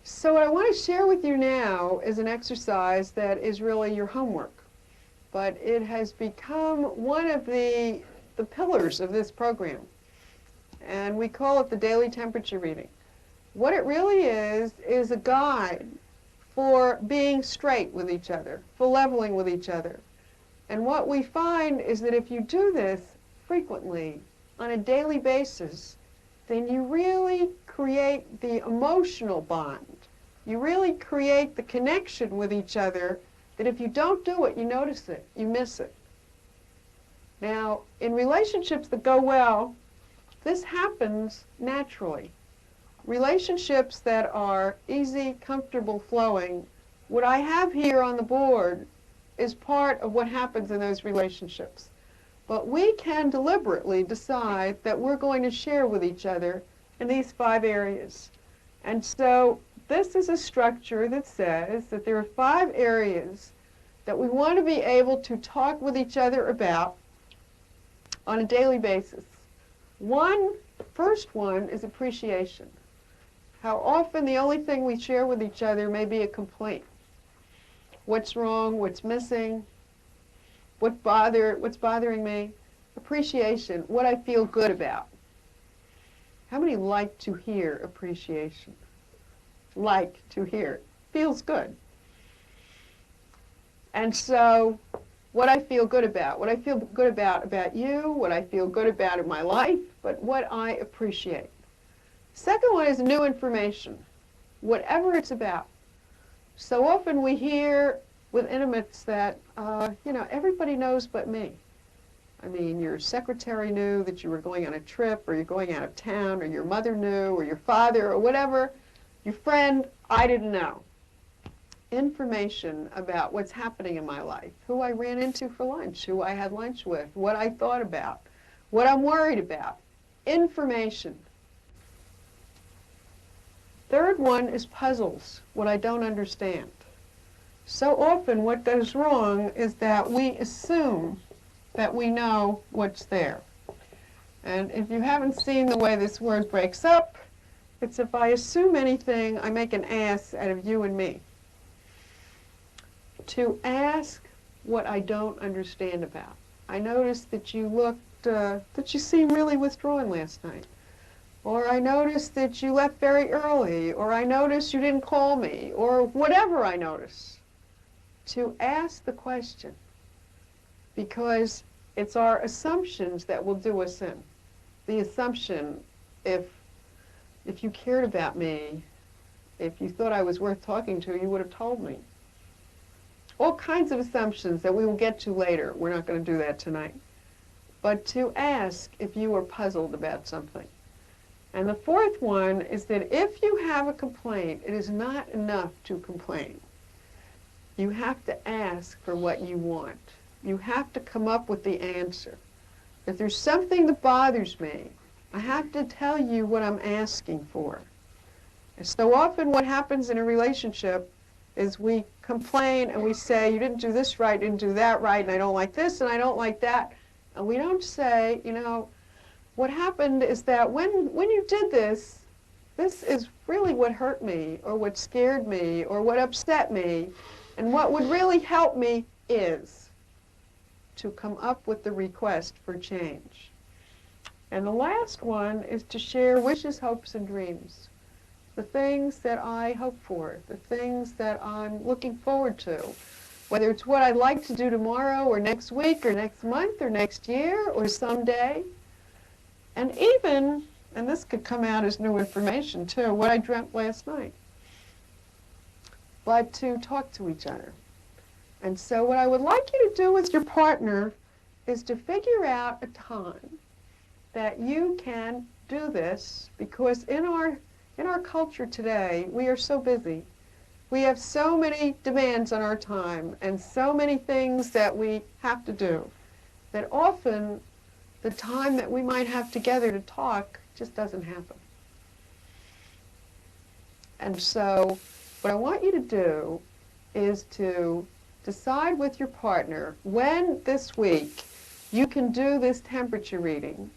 So what I want to share with you now is an exercise that is really your homework, but it has become one of the pillars of this program, and we call it the daily temperature reading. What it really is a guide for being straight with each other, for leveling with each other. And what we find is that if you do this frequently, on a daily basis, then you really create the emotional bond. You really create the connection with each other that if you don't do it, you notice it, you miss it. Now, in relationships that go well, this happens naturally. Relationships that are easy, comfortable, flowing, what I have here on the board is part of what happens in those relationships. But we can deliberately decide that we're going to share with each other in these 5 areas. And so this is a structure that says that there are 5 areas that we want to be able to talk with each other about on a daily basis. The first one is appreciation. How often the only thing we share with each other may be a complaint. What's wrong? What's missing? What's bothering me? Appreciation, what I feel good about. How many like to hear appreciation? Like to hear it. Feels good. And so, what I feel good about. What I feel good about you, what I feel good about in my life, but what I appreciate. Second one is new information, whatever it's about. So often we hear with intimates that, everybody knows but me. I mean, your secretary knew that you were going on a trip, or you're going out of town, or your mother knew, or your father, or whatever. Your friend, I didn't know. Information about what's happening in my life, who I ran into for lunch, who I had lunch with, what I thought about, what I'm worried about. Information. Third one is puzzles, what I don't understand. So often what goes wrong is that we assume that we know what's there. And if you haven't seen the way this word breaks up, it's if I assume anything, I make an ass out of you and me. To ask what I don't understand about. I noticed that you seemed really withdrawn last night. Or I noticed that you left very early, or I noticed you didn't call me, or whatever I notice. To ask the question, because it's our assumptions that will do us in. The assumption, if you cared about me, if you thought I was worth talking to, you would have told me. All kinds of assumptions that we will get to later. We're not going to do that tonight. But to ask if you are puzzled about something. And the fourth one is that if you have a complaint, it is not enough to complain. You have to ask for what you want. You have to come up with the answer. If there's something that bothers me, I have to tell you what I'm asking for. And so often what happens in a relationship is we complain and we say, you didn't do this right, didn't do that right, and I don't like this and I don't like that. And we don't say, what happened is that when you did this is really what hurt me, or what scared me, or what upset me. And what would really help me is to come up with the request for change. And the last one is to share wishes, hopes, and dreams. The things that I hope for, the things that I'm looking forward to. Whether it's what I'd like to do tomorrow, or next week, or next month, or next year, or someday. And even, and this could come out as new information too, what I dreamt last night. But to talk to each other. And so what I would like you to do with your partner is to figure out a time that you can do this, because in our culture today, we are so busy. We have so many demands on our time and so many things that we have to do that often the time that we might have together to talk just doesn't happen. And so what I want you to do is to decide with your partner when this week you can do this temperature reading